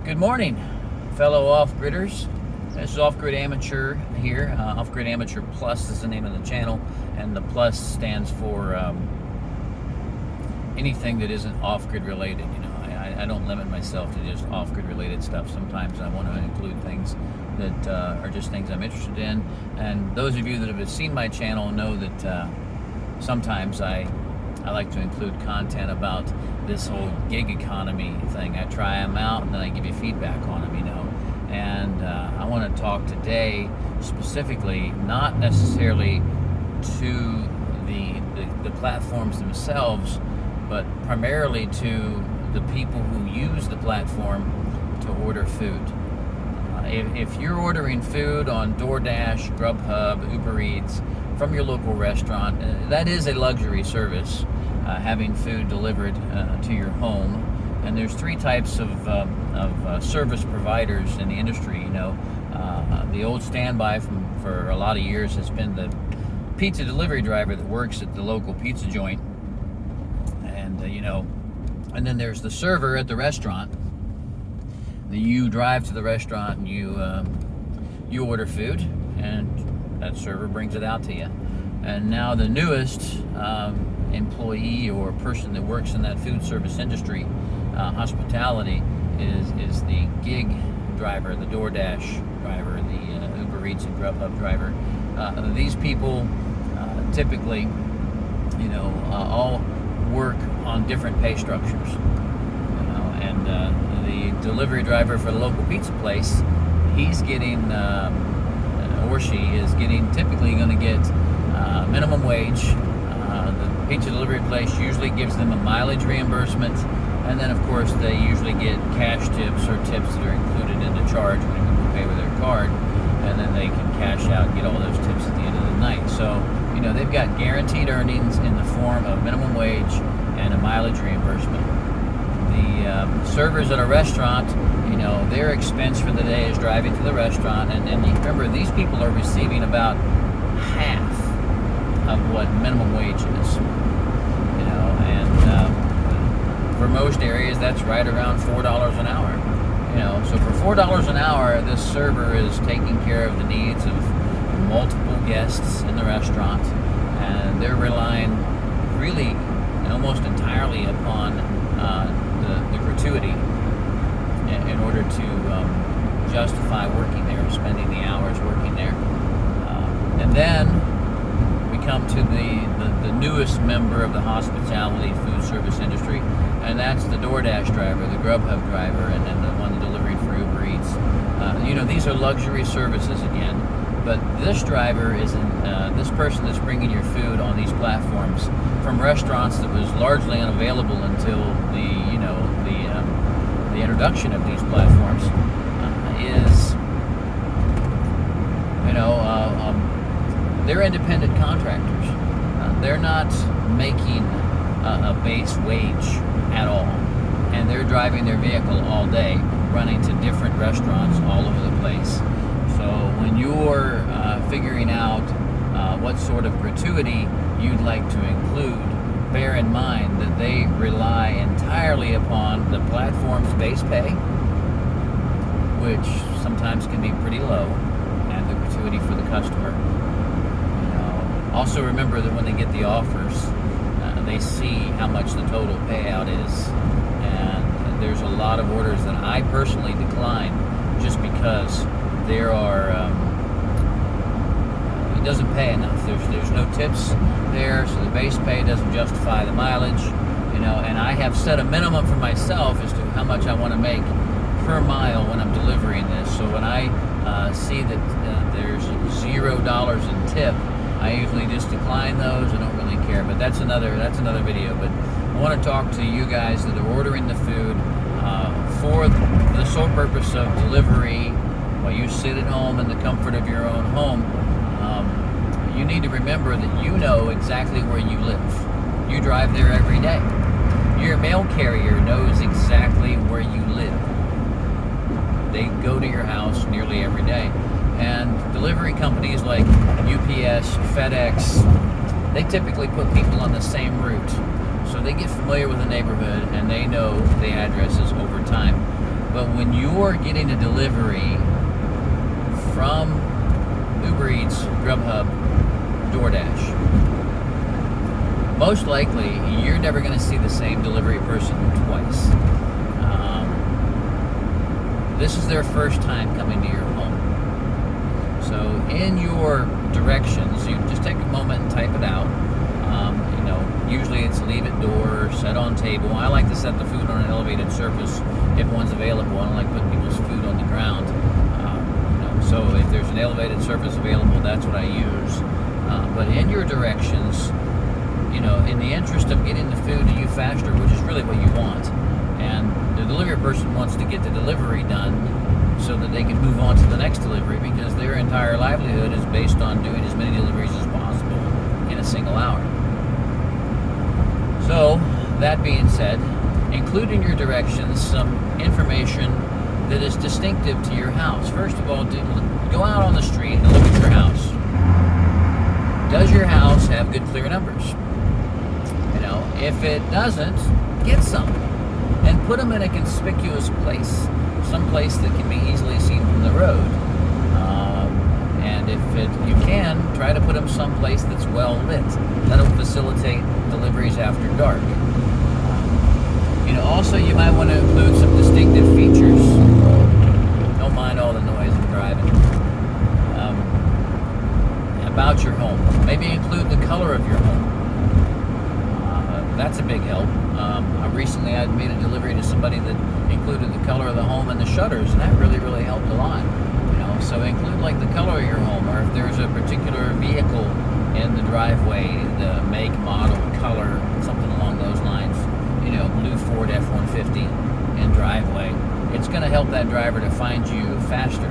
Good morning, fellow off-gridders. This is Off-Grid Amateur here. Off-Grid Amateur Plus is the name of the channel, and the plus stands for anything that isn't off-grid related. You know, I don't limit myself to just off-grid related stuff. Sometimes I want to include things that are just things I'm interested in. And those of you that have seen my channel know that sometimes I like to include content about this whole gig economy thing. I try them out and then I give you feedback on them, you know. And I want to talk today specifically, not necessarily to the platforms themselves, but primarily to the people who use the platform to order food. If you're ordering food on DoorDash, Grubhub, Uber Eats from your local restaurant, that is a luxury service, having food delivered to your home. And there's three types of service providers in the industry. You know, the old standby for a lot of years has been the pizza delivery driver that works at the local pizza joint, and you know, and then there's the server at the restaurant. You drive to the restaurant and you order food, and that server brings it out to you. And now the newest employee or person that works in that food service industry, hospitality, is the gig driver, the DoorDash driver, the Uber Eats and Grubhub driver. These people typically, you know, all work on different pay structures. You know, and the delivery driver for the local pizza place, he's getting, or she is getting, typically going to get minimum wage. The pizza delivery place usually gives them a mileage reimbursement, and then of course they usually get cash tips or tips that are included in the charge when people pay with their card, and then they can cash out and get all those tips at the end of the night. So, you know, they've got guaranteed earnings in the form of minimum wage and a mileage reimbursement. The servers at a restaurant, you know, their expense for the day is driving to the restaurant, and you remember, these people are receiving about half of what minimum wage is, you know, and for most areas that's right around $4 an hour, you know. So for $4 an hour, this server is taking care of the needs of multiple guests in the restaurant, and they're relying really almost entirely upon the gratuity in order to justify working there, spending the hours working there. And then we come to the newest member of the hospitality food service industry, and that's the DoorDash driver, the Grubhub driver, and then the one delivering for Uber Eats. You know, these are luxury services again, but this driver is this person that's bringing your food on these platforms from restaurants that was largely unavailable until the introduction of these platforms, is, you know, they're independent contractors. They're not making a base wage at all, and they're driving their vehicle all day, running to different restaurants all over the place. So when you're figuring out what sort of gratuity you'd like to include, bear in mind that they rely entirely upon the platform's base pay, which sometimes can be pretty low, and the gratuity for the customer. You know, also remember that when they get the offers, they see how much the total payout is, and there's a lot of orders that I personally decline just because there are it doesn't pay enough. There's no tips there, so the base pay doesn't justify the mileage, you know. And I have set a minimum for myself as to how much I want to make per mile when I'm delivering this. So when I see that there's $0 in tip, I usually just decline those. I don't really care, but that's another video. But I want to talk to you guys that are ordering the food for the sole purpose of delivery while you sit at home in the comfort of your own home. You need to remember that you know exactly where you live. You drive there every day. Your mail carrier knows exactly where you live. They go to your house nearly every day. And delivery companies like UPS, FedEx, they typically put people on the same route. So they get familiar with the neighborhood and they know the addresses over time. But when you're getting a delivery from Uber Eats, Grubhub, DoorDash, most likely you're never going to see the same delivery person twice. This is their first time coming to your home. So in your directions, you just take a moment and type it out. Usually it's leave at door, set on table. I like to set the food on an elevated surface if one's available. I don't like putting people's food on the ground. So if there's an elevated surface available, that's what I use. But in your directions, in the interest of getting the food to you faster, which is really what you want, and the delivery person wants to get the delivery done so that they can move on to the next delivery, because their entire livelihood is based on doing as many deliveries as possible in a single hour. So, that being said, include in your directions some information that is distinctive to your house. First of all, go out on the street and look at your house. Does your house have good clear numbers? If it doesn't, get some and put them in a conspicuous place, some place that can be easily seen from the road. And if you can, try to put them someplace that's well lit. That'll facilitate deliveries after dark. Also you might want to include some distinctive features. Don't mind all the noise I'm driving. About your home. Maybe include the color of your home. That's a big help. Recently I made a delivery to somebody that included the color of the home and the shutters, and that really, really helped a lot. So include like the color of your home, or if there's a particular vehicle in the driveway, the make, model, color, something along those lines. Blue Ford F-150 in driveway. It's going to help that driver to find you faster.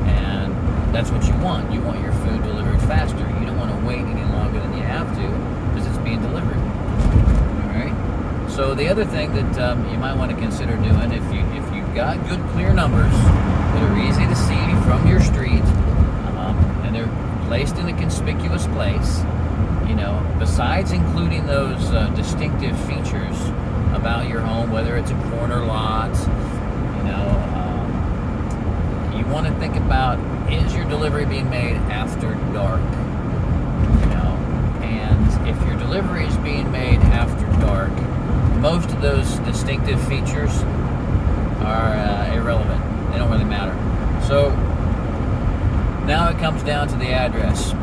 And that's what you want. You want your food delivered faster. You don't want to wait any longer than you have to because it's being delivered. All right? So the other thing that you might want to consider doing, if you've got good clear numbers that are easy to see from your street, and they're placed in a conspicuous place, besides including those distinctive features about your home, whether it's a corner lot, you want to think about, is your delivery being made after dark? And if your delivery is being made after dark, most of those distinctive features are irrelevant. They don't really matter. So now it comes down to the address.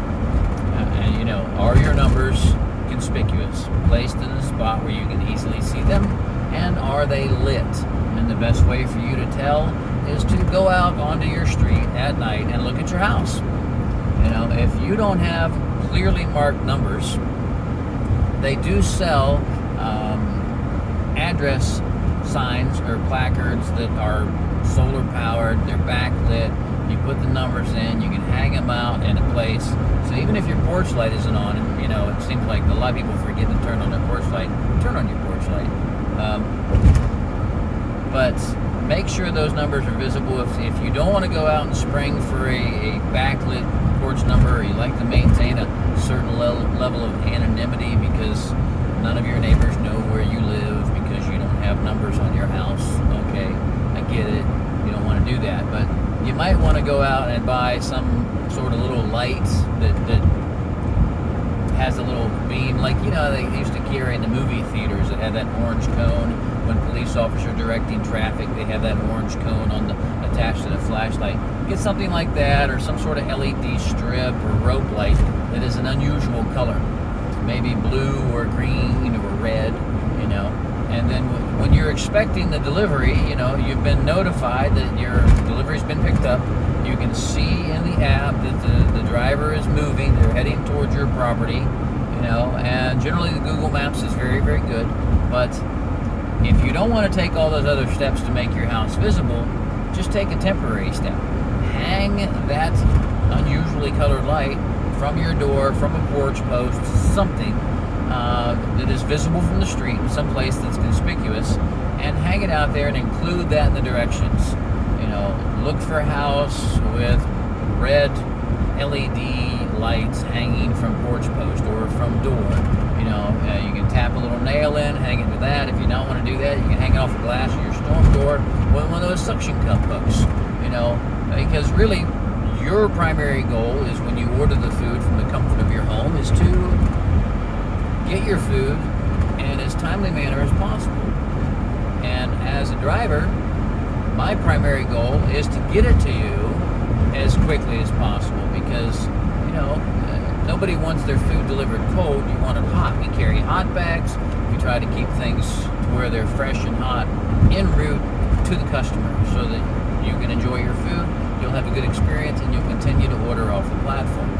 Are your numbers conspicuous, placed in a spot where you can easily see them, and are they lit? And the best way for you to tell is to go out onto your street at night and look at your house. If you don't have clearly marked numbers, they do sell address signs or placards that are solar powered, they're backlit. You put the numbers in, you can hang them out in a place. So even if your porch light isn't on, and it seems like a lot of people forget to turn on their porch light, turn on your porch light. But make sure those numbers are visible. If you don't want to go out and spring for a backlit porch number, or you like to maintain a certain level of anonymity because none of your neighbors know where you live because you don't have numbers on your house, okay, I get it. You don't want to do that, but you might want to go out and buy some sort of little light that has a little beam, like they used to carry in the movie theaters that had that orange cone. When police officers directing traffic, they have that orange cone attached to the flashlight. Get something like that, or some sort of LED strip or rope light that is an unusual color, maybe blue or green or red, And then when you're expecting the delivery, you've been notified that your delivery's been picked up. You can see in the app that the driver is moving. They're heading towards your property, and generally the Google Maps is very, very good. But if you don't want to take all those other steps to make your house visible, just take a temporary step. Hang that unusually colored light from your door, from a porch post, something that is visible from the street, someplace that's conspicuous, and hang it out there and include that in the directions. Look for a house with red LED lights hanging from porch post or from door. You can tap a little nail in, hang it to that. If you don't want to do that, you can hang it off the glass of your storm door. One of those those suction cup hooks, you know, because really your primary goal is when you order the food from the comfort of your home is to get your food in as timely manner as possible. And as a driver, my primary goal is to get it to you as quickly as possible because, you know, nobody wants their food delivered cold. You want it hot. We carry hot bags. We try to keep things to where they're fresh and hot en route to the customer so that you can enjoy your food, you'll have a good experience, and you'll continue to order off the platform.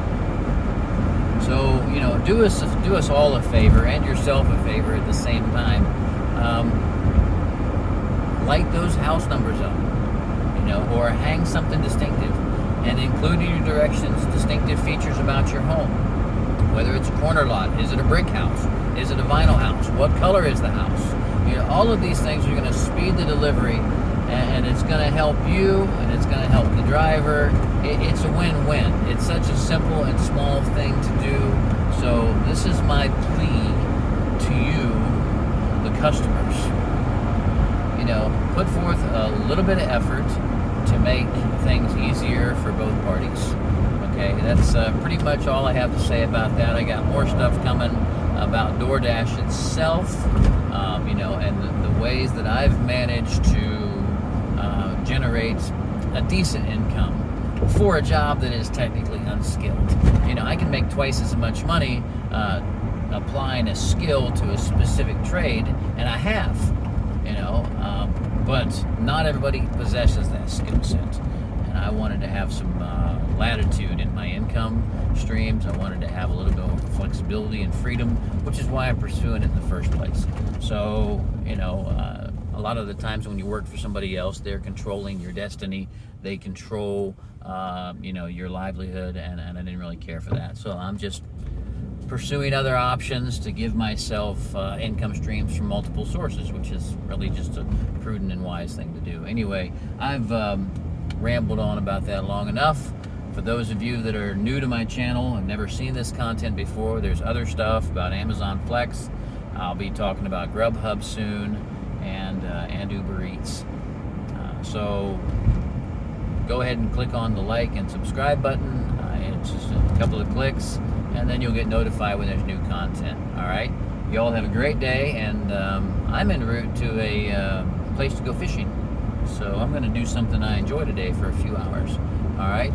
So, you know, do us all a favor and yourself a favor at the same time. Light those house numbers up, you know, or hang something distinctive and include in your directions distinctive features about your home. Whether it's a corner lot, is it a brick house? Is it a vinyl house? What color is the house? You know, all of these things are going to speed the delivery, and it's going to help you, and it's going to help the driver. It's a win-win. It's such a simple and small thing to do. So this is my plea to you, the customers. You know, put forth a little bit of effort to make things easier for both parties. Okay, that's pretty much all I have to say about that. I got more stuff coming about DoorDash itself, you know, and the ways that I've managed to generate a decent income for a job that is technically unskilled. You know, I can make twice as much money applying a skill to a specific trade, and I have, you know, but not everybody possesses that skill set. And I wanted to have some latitude in my income streams. I wanted to have a little bit more flexibility and freedom, which is why I'm pursuing it in the first place. So, you know, a lot of the times when you work for somebody else, they're controlling your destiny. They control, you know, your livelihood, and I didn't really care for that. So I'm just pursuing other options to give myself income streams from multiple sources, which is really just a prudent and wise thing to do. Anyway, I've rambled on about that long enough. For those of you that are new to my channel and never seen this content before, there's other stuff about Amazon Flex. I'll be talking about Grubhub soon, and Uber Eats. So go ahead and click on the like and subscribe button. It's just a couple of clicks, and then you'll get notified when there's new content. All right, you all have a great day, and I'm en route to a place to go fishing, so I'm going to do something I enjoy today for a few hours. All right,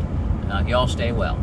y'all stay well.